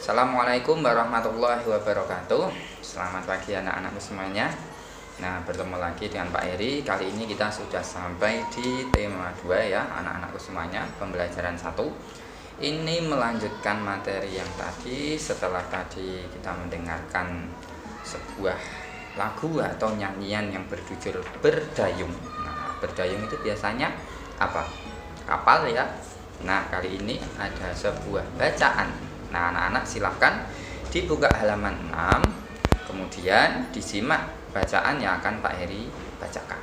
Assalamualaikum warahmatullahi wabarakatuh. Selamat pagi anak-anakku semuanya. Nah, bertemu lagi dengan Pak Eri. Kali ini kita sudah sampai di tema 2 ya anak-anakku semuanya, pembelajaran 1. Ini melanjutkan materi yang tadi. Setelah tadi kita mendengarkan sebuah lagu atau nyanyian yang berjudul Berdayung. Nah, berdayung itu biasanya apa? Kapal ya. Nah, kali ini ada sebuah bacaan. Nah, anak-anak silahkan dibuka halaman 6, kemudian disimak bacaan yang akan Pak Heri bacakan.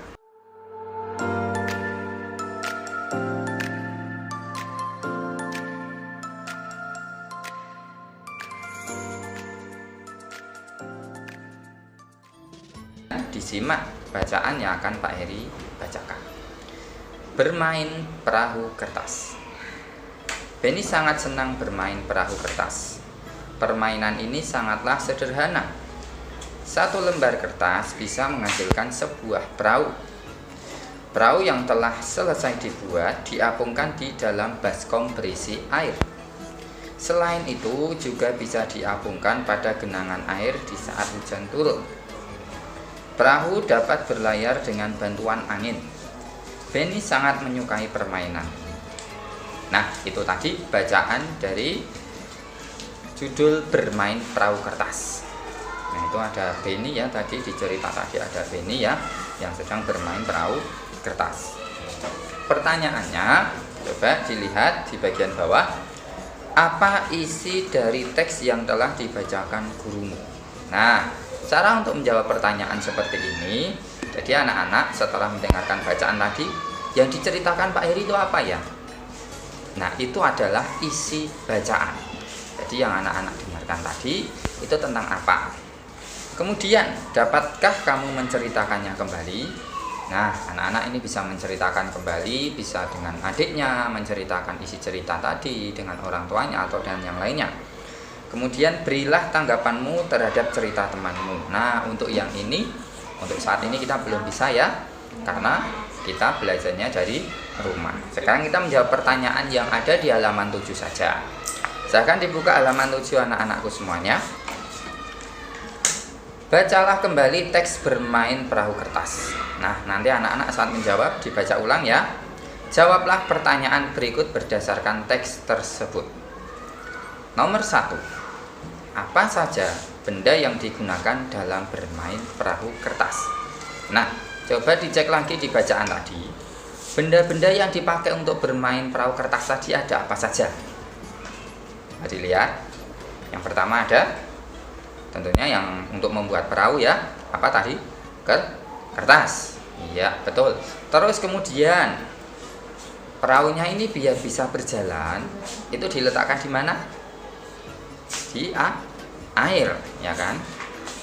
Disimak bacaan yang akan Pak Heri bacakan. Bermain perahu kertas. Benny sangat senang bermain perahu kertas. Permainan ini sangatlah sederhana. Satu lembar kertas bisa menghasilkan sebuah perahu. Perahu yang telah selesai dibuat diapungkan di dalam baskom berisi air. Selain itu juga bisa diapungkan pada genangan air di saat hujan turun. Perahu dapat berlayar dengan bantuan angin. Benny sangat menyukai permainan. Nah, itu tadi bacaan dari judul Bermain Perahu Kertas. Nah, itu ada Benny ya, tadi di cerita tadi ada Benny ya yang sedang bermain perahu kertas. Pertanyaannya, coba dilihat di bagian bawah. Apa isi dari teks yang telah dibacakan gurumu? Nah, cara untuk menjawab pertanyaan seperti ini, jadi anak-anak setelah mendengarkan bacaan tadi, yang diceritakan Pak Heri itu apa ya? Nah, itu adalah isi bacaan. Jadi yang anak-anak dengarkan tadi itu tentang apa? Kemudian, dapatkah kamu menceritakannya kembali? Nah, anak-anak ini bisa menceritakan kembali, bisa dengan adiknya menceritakan isi cerita tadi, dengan orang tuanya atau dengan yang lainnya. Kemudian berilah tanggapanmu terhadap cerita temanmu. Nah, untuk yang ini, untuk saat ini kita belum bisa ya, karena kita belajarnya dari rumah. Sekarang kita menjawab pertanyaan yang ada di halaman 7 saja. Silahkan dibuka halaman 7 anak-anakku semuanya. Bacalah kembali teks Bermain Perahu Kertas. Nah, nanti anak-anak saat menjawab dibaca ulang ya. Jawablah pertanyaan berikut berdasarkan teks tersebut. Nomor 1. Apa saja benda yang digunakan dalam bermain perahu kertas? Nah, coba dicek lagi di bacaan tadi. Benda-benda yang dipakai untuk bermain perahu kertas tadi ada apa saja? Mari lihat. Yang pertama ada tentunya yang untuk membuat perahu ya. Apa tadi? Kertas. Iya, betul. Terus kemudian perahunya ini biar bisa berjalan, itu diletakkan di mana? Di air, ya kan?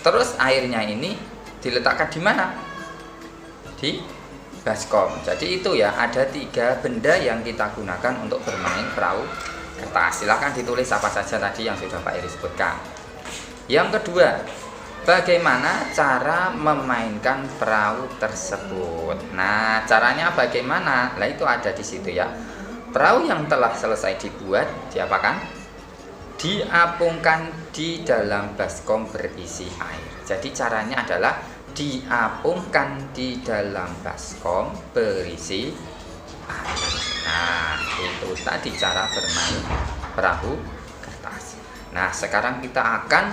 Terus airnya ini diletakkan di mana? Di baskom. Jadi itu ya, ada 3 benda yang kita gunakan untuk bermain perahu kertas. Silahkan ditulis apa saja tadi yang sudah Pak Eri sebutkan. Yang kedua, bagaimana cara memainkan perahu tersebut? Nah, caranya bagaimana? Nah, itu ada di situ ya. Perahu yang telah selesai dibuat diapakan? Diapungkan di dalam baskom berisi air. Jadi caranya adalah diapungkan di dalam baskom berisi air. Nah, itu tadi cara bermain perahu kertas. Nah, sekarang kita akan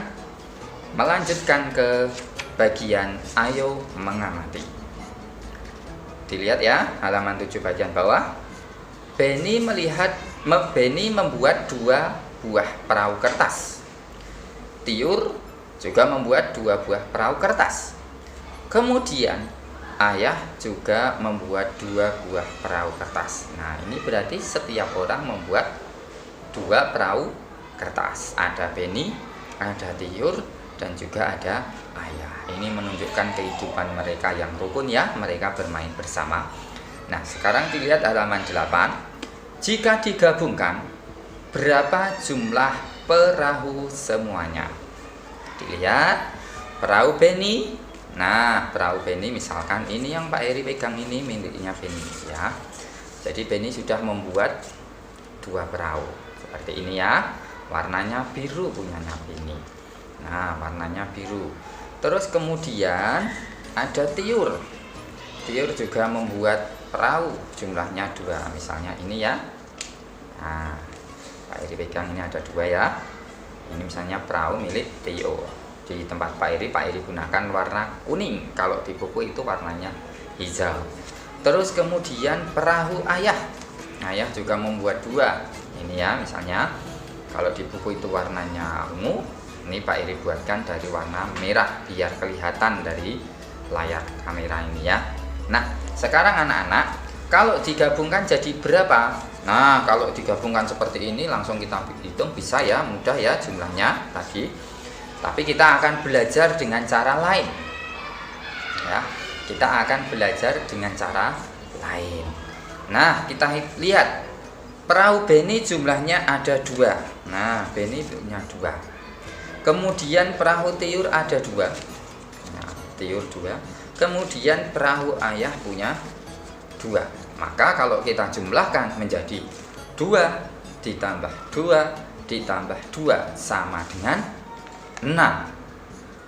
melanjutkan ke bagian ayo mengamati. Dilihat ya, halaman 7 bagian bawah. Benny membuat 2 buah perahu kertas. Tiur juga membuat 2 buah perahu kertas. Kemudian ayah juga membuat 2 buah perahu kertas. Nah, ini berarti setiap orang membuat 2 perahu kertas. Ada Benny, ada Tiur, dan juga ada ayah. Ini menunjukkan kehidupan mereka yang rukun ya, mereka bermain bersama. Nah, sekarang dilihat halaman 8. Jika digabungkan, berapa jumlah perahu semuanya? Dilihat perahu Benny. Nah, perahu Benny misalkan ini yang Pak Heri pegang, ini miliknya Benny ya. Jadi Benny sudah membuat 2 perahu seperti ini ya. warnanya biru punyanya Beni. Nah, warnanya biru. Terus kemudian ada Tiur. Tiur juga membuat perahu, jumlahnya 2. Misalnya ini ya. Nah, Pak Eri pegang, ini ada 2 ya. Ini misalnya perahu milik Tiur. Di tempat Pak Eri gunakan warna kuning. Kalau di buku itu warnanya hijau. Terus kemudian perahu Ayah. Ayah juga membuat 2. Ini ya, misalnya kalau di buku itu warnanya ungu, ini Pak Eri buatkan dari warna merah biar kelihatan dari layar kamera ini ya. Nah, sekarang anak-anak, kalau digabungkan jadi berapa? Nah, kalau digabungkan seperti ini langsung kita hitung bisa ya, mudah ya jumlahnya tadi. Tapi kita akan belajar dengan cara lain. Ya, kita akan belajar dengan cara lain. Nah, kita lihat perahu Beni jumlahnya ada 2. Nah, Beni punya 2. Kemudian perahu Tiur ada 2. Nah, Tiur 2. Kemudian perahu Ayah punya 2. Maka kalau kita jumlahkan menjadi 2 ditambah 2 ditambah 2 sama dengan 6.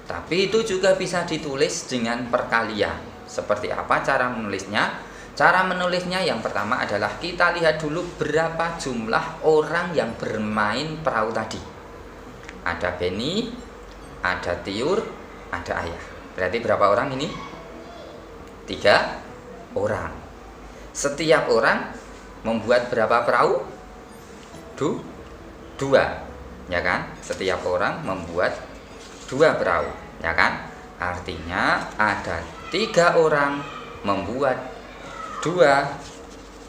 Tapi itu juga bisa ditulis dengan perkalian. Seperti apa cara menulisnya? Cara menulisnya yang pertama adalah kita lihat dulu berapa jumlah orang yang bermain perahu tadi. Ada Beni, ada Tiur, ada Ayah. Berarti berapa orang ini? 3 orang. Setiap orang membuat berapa perahu? 2, ya kan? Setiap orang membuat 2 perahu, ya kan? Artinya ada 3 orang membuat 2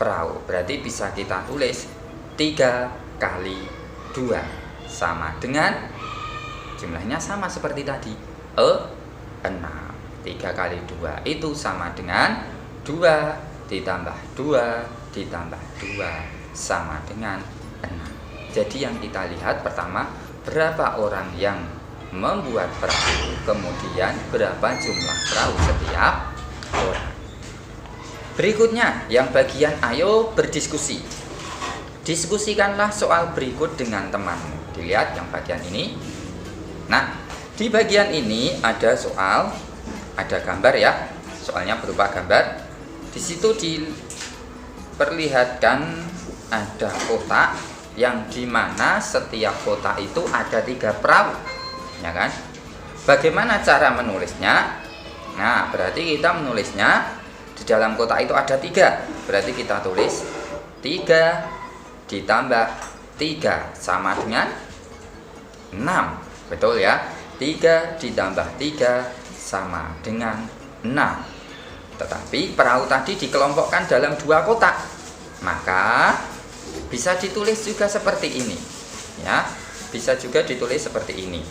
perahu. Berarti bisa kita tulis 3 kali 2 sama dengan jumlahnya sama seperti tadi, 6. 3 kali 2 itu sama dengan 2 ditambah 2 ditambah 2 sama dengan 6. Jadi yang kita lihat pertama berapa orang yang membuat perahu, kemudian berapa jumlah perahu setiap orang. Berikutnya yang bagian ayo berdiskusi. Diskusikanlah soal berikut dengan temanmu. Dilihat yang bagian ini. Nah, di bagian ini ada soal, ada gambar ya. Soalnya berupa gambar. Di situ diperlihatkan ada kotak yang dimana setiap kotak itu ada 3 perahu, ya kan? Bagaimana cara menulisnya? Nah, berarti kita menulisnya di dalam kotak itu ada 3. Berarti kita tulis 3 ditambah 3 sama dengan 6. Betul ya? 3 ditambah 3 sama dengan 6. Tetapi perahu tadi dikelompokkan dalam 2 kotak. Maka bisa ditulis juga seperti ini. Ya, bisa juga ditulis seperti ini.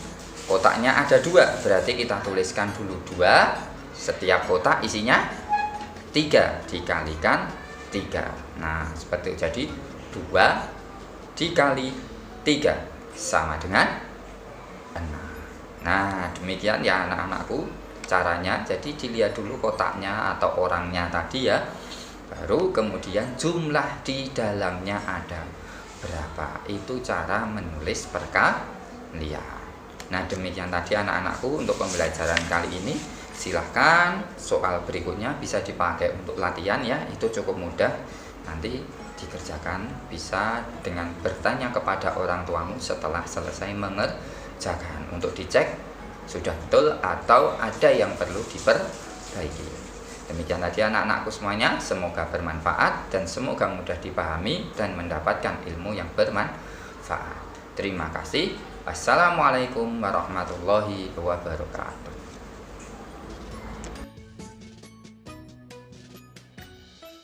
Kotaknya ada 2, berarti kita tuliskan dulu 2. Setiap kotak isinya 3 dikalikan 3. Nah, seperti itu. Jadi 2 dikali 3 sama dengan 6. Nah, demikian ya anak-anakku caranya. Jadi dilihat dulu kotaknya atau orangnya tadi ya. Baru kemudian jumlah di dalamnya ada berapa. Itu cara menulis perkalian. Nah, demikian tadi anak-anakku untuk pembelajaran kali ini. Silahkan soal berikutnya bisa dipakai untuk latihan ya. Itu cukup mudah. Nanti dikerjakan bisa dengan bertanya kepada orang tuamu setelah selesai mengerjakan. Untuk dicek sudah betul atau ada yang perlu diperbaiki. Demikian tadi anak-anakku semuanya. Semoga bermanfaat dan semoga mudah dipahami dan mendapatkan ilmu yang bermanfaat. Terima kasih. Assalamualaikum warahmatullahi wabarakatuh.